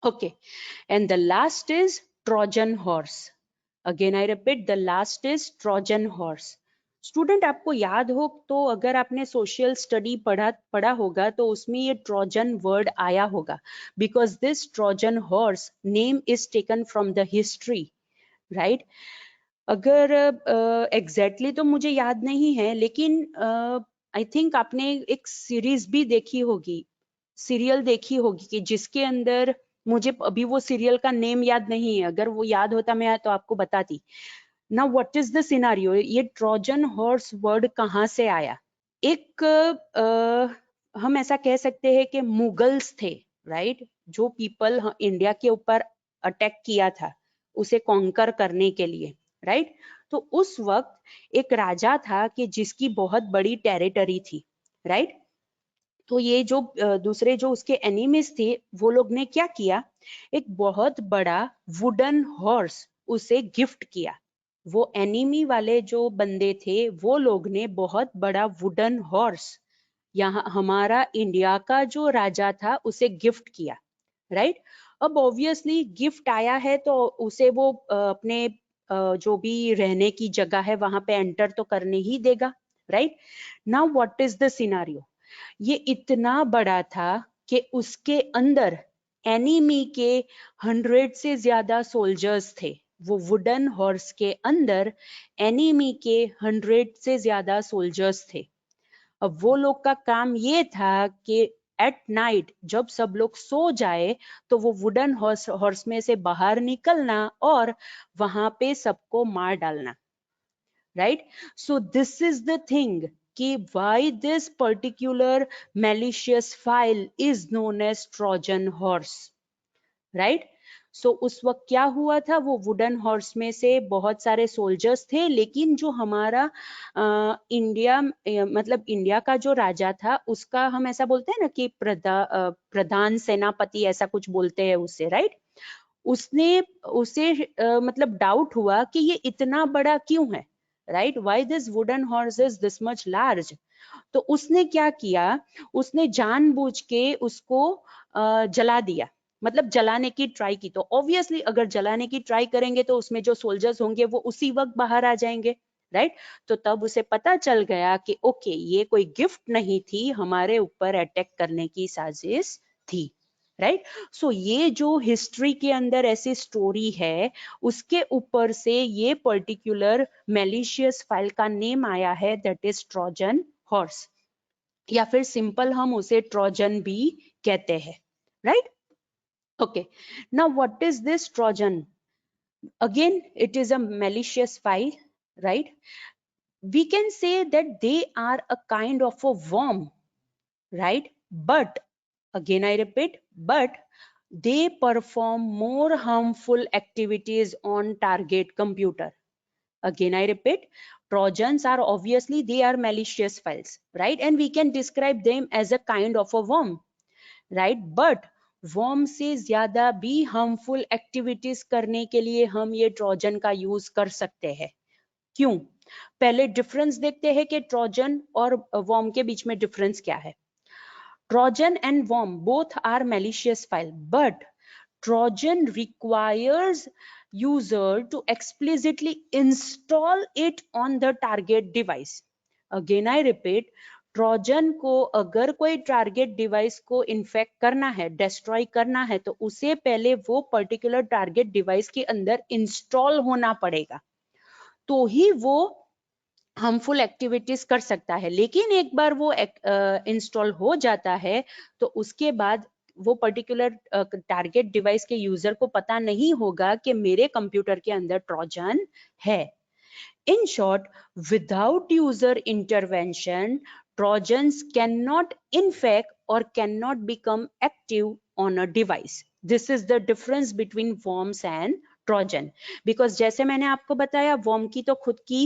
Okay, and the last is Trojan horse. Again I repeat, the last is Trojan horse. Student आपको याद हो तो अगर आपने सोशल स्टडी पढ़ा होगा तो उसमें ये ट्रोजन वर्ड आया होगा, because this Trojan horse name is taken from the history, right? अगर एग्जैक्टली तो मुझे याद नहीं है, लेकिन आई थिंक आपने एक सीरीज भी देखी होगी, सीरियल देखी होगी कि जिसके अंदर, मुझे अभी वो सीरियल का नेम याद नहीं है, अगर वो याद होता मैं तो आपको बताती। Now what is the scenario, ये ट्रोजन हॉर्स वर्ड कहाँ से आया? एक हम ऐसा कह सकते हैं कि मुगल्स थे, राइट? जो पीपल इंडिया के ऊपर अटैक किया था उसे कॉन्कर करने के लिए, राइट? तो उस वक्त एक राजा था कि जिसकी बहुत बड़ी टेरिटरी थी, राइट? तो ये जो दूसरे जो उसके एनिमीज थे वो लोग ने क्या किया, एक बहुत बड़ा वुडन हॉर्स उसे गिफ्ट किया। वो एनिमी वाले जो बंदे थे वो लोग ने बहुत बड़ा वुडन हॉर्स यहाँ हमारा इंडिया का जो राजा था उसे गिफ्ट किया, राइट? अब ऑब्वियसली गिफ्ट आया है तो उसे वो अपने जो भी रहने की जगह है वहां पे एंटर तो करने ही देगा, right? Now what is the scenario, ये इतना बड़ा था कि उसके अंदर एनिमी के 100 से ज्यादा सोल्जर्स थे। वो वुडन हॉर्स के अंदर एनिमी के 100 से ज्यादा सोल्जर्स थे। अब वो लोग का काम ये था कि एट नाइट जब सब लोग सो जाए तो वो वुडन हॉर्स में से बाहर निकलना और वहां पे सबको मार डालना, right? So this is the thing कि why this particular malicious file is known as Trojan horse, right? So उस वक्त क्या हुआ था, वो वुडन हॉर्स में से बहुत सारे सोल्जर्स थे, लेकिन जो हमारा इंडिया मतलब इंडिया का जो राजा था उसका हम ऐसा बोलते हैं ना कि प्रधान सेनापति ऐसा कुछ बोलते हैं उससे, राइट? उसने उसे मतलब डाउट हुआ कि ये इतना बड़ा क्यों है, right? Why this wooden horse is this much large? तो उसने क्या किया, उसने जानबूझ के उसको जला दिया, मतलब जलाने की ट्राई की। तो ऑब्वियसली अगर जलाने की ट्राई करेंगे तो उसमें जो सोल्जर्स होंगे वो उसी वक्त बाहर आ जाएंगे, राइट? तो तब उसे पता चल गया कि ओके ये कोई गिफ्ट नहीं थी, हमारे ऊपर अटैक करने की साजिश थी, राइट? सो ये जो हिस्ट्री के अंदर ऐसी स्टोरी है उसके ऊपर से ये पर्टिकुलर मेलिशियस फाइल का नेम आया है, दैट इज ट्रोजन हॉर्स, या फिर सिंपल हम उसे ट्रोजन भी कहते हैं, right? Okay, now what is this Trojan? Again it is a malicious file, right? We can say that they are a kind of a worm, right? But again I repeat, but they perform more harmful activities on target computer. Again I repeat, trojans are obviously they are malicious files, right? And we can describe them as a kind of a worm, right? But worm से ज्यादा भी harmful activities करने के लिए हम ये Trojan का use कर सकते हैं। क्यों? पहले डिफरेंस देखते हैं कि ट्रोजन और वर्म के बीच में डिफरेंस क्या है। Trojan and worm both are malicious file, but Trojan requires user to explicitly install it on the target device. Again I repeat, Trojan को अगर कोई टारगेट डिवाइस को इन्फेक्ट करना है, डिस्ट्रॉय करना है, तो उसे पहले वो पर्टिकुलर टारगेट डिवाइस के अंदर इंस्टॉल होना पड़ेगा, तो ही वो हार्मफुल एक्टिविटीज कर सकता है। लेकिन एक बार वो इंस्टॉल हो जाता है तो उसके बाद वो पर्टिकुलर टारगेट डिवाइस के यूजर को पता नहीं होगा कि मेरे कंप्यूटर के अंदर ट्रोजन है। In short, without user intervention, Trojans cannot infect or cannot become active on a device. This is the difference between worms and Trojan. Because जैसे मैंने आपको बताया, worm की तो खुद की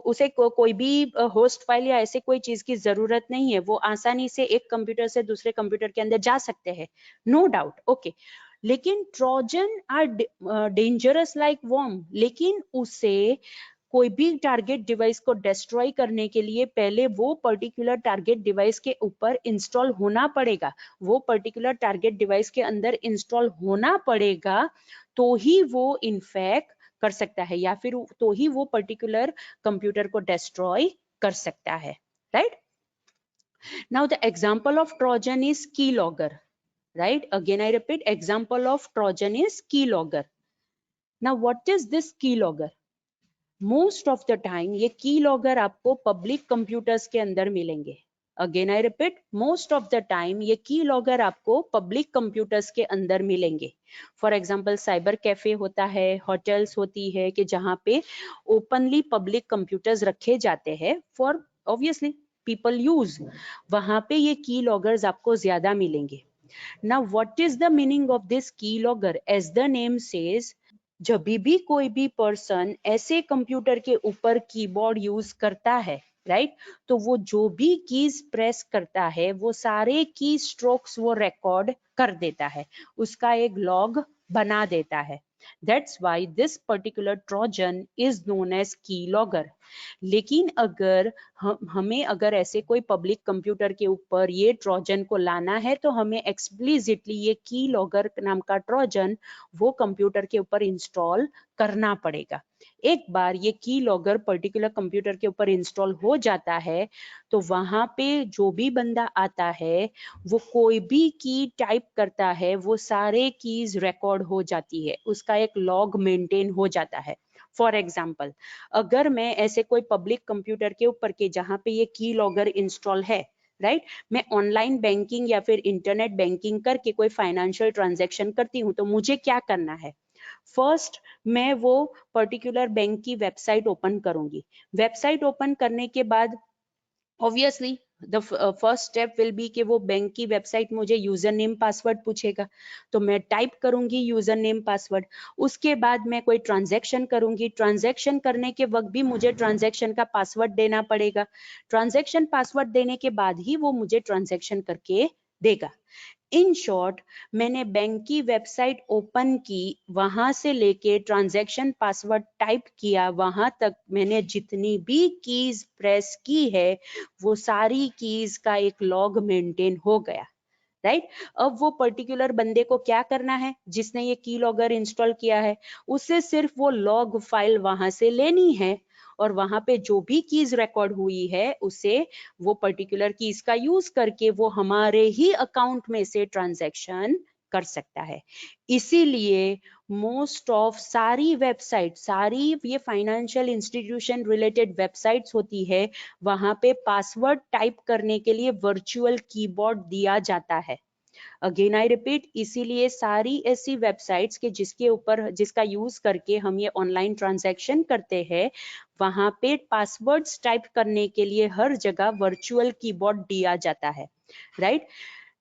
उसे कोई भी होस्ट फाइल या ऐसे कोई चीज की जरूरत नहीं है, वो आसानी से एक कंप्यूटर से दूसरे कंप्यूटर के अंदर जा सकते हैं, नो डाउट, ओके। लेकिन trojan are dangerous like worm, लेकिन उसे कोई भी टारगेट डिवाइस को डिस्ट्रॉय करने के लिए पहले वो पर्टिकुलर टारगेट डिवाइस के ऊपर इंस्टॉल होना पड़ेगा, वो पर्टिकुलर टारगेट डिवाइस के अंदर इंस्टॉल होना पड़ेगा, तो ही वो इन्फेक्ट कर सकता है या फिर तो ही वो पर्टिकुलर कंप्यूटर को डिस्ट्रॉय कर सकता है, right? Now the example of Trojan is keylogger, right? Again I repeat, example of Trojan is keylogger. Now what is this keylogger? Most of the time ये keylogger आपको public computers के अंदर मिलेंगे. Again I repeat, most of the time ये keylogger आपको public computers के अंदर मिलेंगे. For example cyber cafe होता है, hotels होती है कि जहाँ पे openly public computers रखे जाते हैं for obviously people use, वहाँ पे ये keyloggers आपको ज्यादा मिलेंगे. Now what is the meaning of this keylogger? As the name says, जब भी कोई भी पर्सन ऐसे कंप्यूटर के ऊपर कीबोर्ड यूज करता है, राइट, तो वो जो भी कीज प्रेस करता है वो सारे की स्ट्रोक्स वो रिकॉर्ड कर देता है, उसका एक लॉग बना देता है. That's why this particular Trojan is known as keylogger. लेकिन अगर हमें अगर ऐसे कोई पब्लिक कंप्यूटर के ऊपर ये ट्रोजन को लाना है तो हमें एक्सप्लिसिटली ये कीलॉगर नाम का ट्रोजन वो कंप्यूटर के ऊपर इंस्टॉल करना पड़ेगा. एक बार ये कीलॉगर पर्टिकुलर कंप्यूटर के ऊपर इंस्टॉल हो जाता है तो वहां पे जो भी बंदा आता है वो कोई भी की टाइप करता है वो सारे कीज रिकॉर्ड हो जाती है, उसका एक लॉग मेंटेन हो जाता है. फॉर एग्जाम्पल अगर मैं ऐसे कोई पब्लिक कंप्यूटर के ऊपर के जहाँ पे ये कीलॉगर इंस्टॉल है, राइट, मैं ऑनलाइन बैंकिंग या फिर इंटरनेट बैंकिंग करके कोई फाइनेंशियल ट्रांजैक्शन करती हूँ तो मुझे क्या करना है? फर्स्ट मैं वो पर्टिकुलर बैंक की वेबसाइट ओपन करूंगी. वेबसाइट ओपन करने के बाद obviously the first step will be कि वो बैंक की वेबसाइट मुझे यूजर नेम पासवर्ड पूछेगा, तो मैं टाइप करूंगी यूजर नेम पासवर्ड. उसके बाद मैं कोई ट्रांजैक्शन करूंगी, ट्रांजैक्शन करने के वक्त भी मुझे ट्रांजैक्शन का पासवर्ड देना पड़ेगा. ट्रांजैक्शन पासवर्ड देने के बाद ही वो मुझे ट्रांजैक्शन करके देगा. इन शॉर्ट मैंने बैंक की वेबसाइट ओपन की, वहां से लेके ट्रांजैक्शन पासवर्ड टाइप किया, वहां तक मैंने जितनी भी कीज प्रेस की है वो सारी कीज का एक लॉग मेंटेन हो गया, राइट. अब वो पर्टिकुलर बंदे को क्या करना है जिसने ये कीलॉगर इंस्टॉल किया है, उसे सिर्फ वो लॉग फाइल वहां से लेनी है और वहां पे जो भी कीज रिकॉर्ड हुई है उसे वो पर्टिकुलर कीज का यूज करके वो हमारे ही अकाउंट में से ट्रांजैक्शन कर सकता है. इसीलिए मोस्ट ऑफ सारी वेबसाइट, सारी ये फाइनेंशियल इंस्टीट्यूशन रिलेटेड वेबसाइट्स होती है, वहां पे पासवर्ड टाइप करने के लिए वर्चुअल कीबोर्ड दिया जाता है. अगेन आई रिपीट, इसीलिए सारी ऐसी वेबसाइट्स के जिसके ऊपर जिसका यूज करके हम ये ऑनलाइन ट्रांजैक्शन करते हैं वहां पे पासवर्ड्स टाइप करने के लिए हर जगह वर्चुअल कीबोर्ड दिया जाता है, राइट,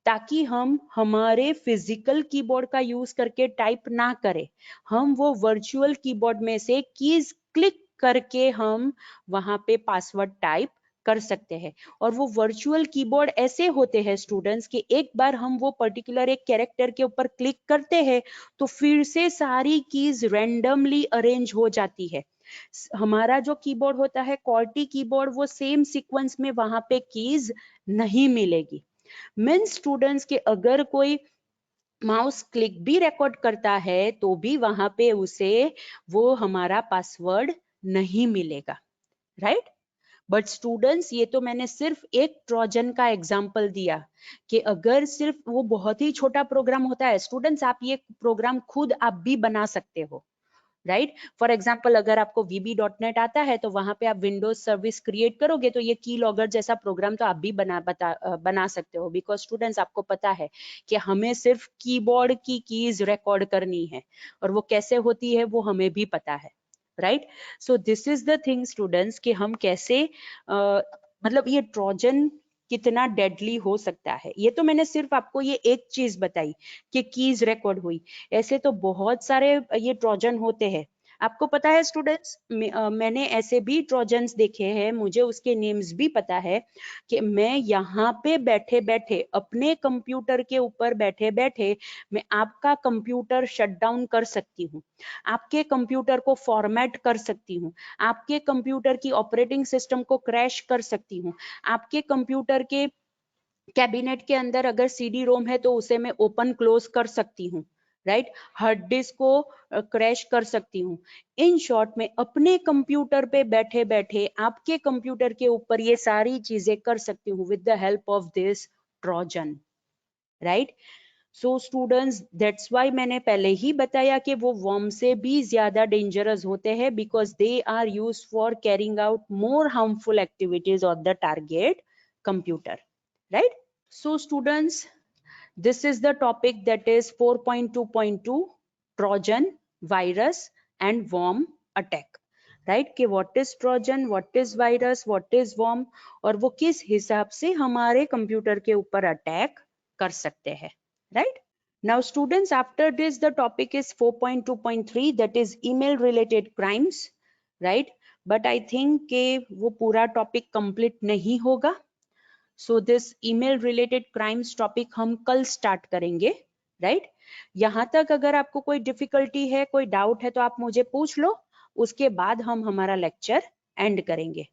ताकि हम हमारे फिजिकल कीबोर्ड का यूज करके टाइप ना करें, हम वो वर्चुअल कीबोर्ड में से कीज क्लिक करके हम वहां पे पासवर्ड टाइप कर सकते हैं. और वो वर्चुअल कीबोर्ड ऐसे होते हैं स्टूडेंट्स कि एक बार हम वो पर्टिकुलर एक कैरेक्टर के ऊपर क्लिक करते हैं तो फिर से सारी कीज रैंडमली अरेंज हो जाती है. हमारा जो कीबोर्ड होता है क्वार्टी कीबोर्ड, वो सेम सीक्वेंस में वहां पे कीज नहीं मिलेगी. मीन्स स्टूडेंट्स के अगर कोई माउस क्लिक भी रिकॉर्ड करता है तो भी वहां पे उसे वो हमारा पासवर्ड नहीं मिलेगा, राइट. बट स्टूडेंट्स ये तो मैंने सिर्फ एक ट्रोजन का एग्जाम्पल दिया कि अगर सिर्फ वो बहुत ही छोटा प्रोग्राम होता है, स्टूडेंट्स आप ये प्रोग्राम खुद आप भी बना सकते हो, राइट. फॉर एग्जाम्पल अगर आपको VB.NET आता है तो वहां पे आप विंडोज सर्विस क्रिएट करोगे तो ये कीलॉगर जैसा प्रोग्राम तो आप भी बना सकते हो. बिकॉज स्टूडेंट्स आपको पता है कि हमें सिर्फ कीबोर्ड की कीज रिकॉर्ड करनी है और वो कैसे होती है वो हमें भी पता है, right. So this is the thing students कि हम कैसे मतलब ये ट्रोजन कितना डेडली हो सकता है. ये तो मैंने सिर्फ आपको ये एक चीज बताई कि कीज रिकॉर्ड हुई, ऐसे तो बहुत सारे ये ट्रोजन होते हैं, आपको पता है स्टूडेंट्स, मैंने ऐसे भी ट्रोजन्स देखे हैं, मुझे उसके नेम्स भी पता है कि मैं यहाँ पे बैठे बैठे अपने कंप्यूटर के ऊपर बैठे बैठे मैं आपका कंप्यूटर शट डाउन कर सकती हूँ, आपके कंप्यूटर को फॉर्मेट कर सकती हूँ, आपके कंप्यूटर की ऑपरेटिंग सिस्टम को क्रैश कर सकती हूँ, आपके कंप्यूटर के कैबिनेट के अंदर अगर सीडी रोम है तो उसे मैं ओपन क्लोज कर सकती हूँ, राइट, हार्ड डिस्क को क्रैश कर सकती हूँ। इन शॉर्ट में अपने कंप्यूटर पे बैठे बैठे आपके कंप्यूटर के ऊपर ये सारी चीजें कर सकती हूँ with the help of this Trojan, right. So students, that's why मैंने पहले ही बताया कि वो वर्म से भी ज्यादा डेंजरस होते हैं, because they are use for carrying out more harmful activities on the target computer, right. So students, this is the topic that is 4.2.2 Trojan, virus and worm attack. Right, कि what is Trojan, what is virus, what is worm, और वो किस हिसाब से हमारे computer के ऊपर attack कर सकते हैं, right. Now students, after this the topic is 4.2.3 that is email related crimes, right, but I think के वो पूरा टॉपिक कंप्लीट नहीं होगा, so this email related crimes topic हम कल स्टार्ट करेंगे, राइट। यहाँ तक अगर आपको कोई डिफिकल्टी है, कोई डाउट है तो आप मुझे पूछ लो, उसके बाद हम हमारा लेक्चर एंड करेंगे।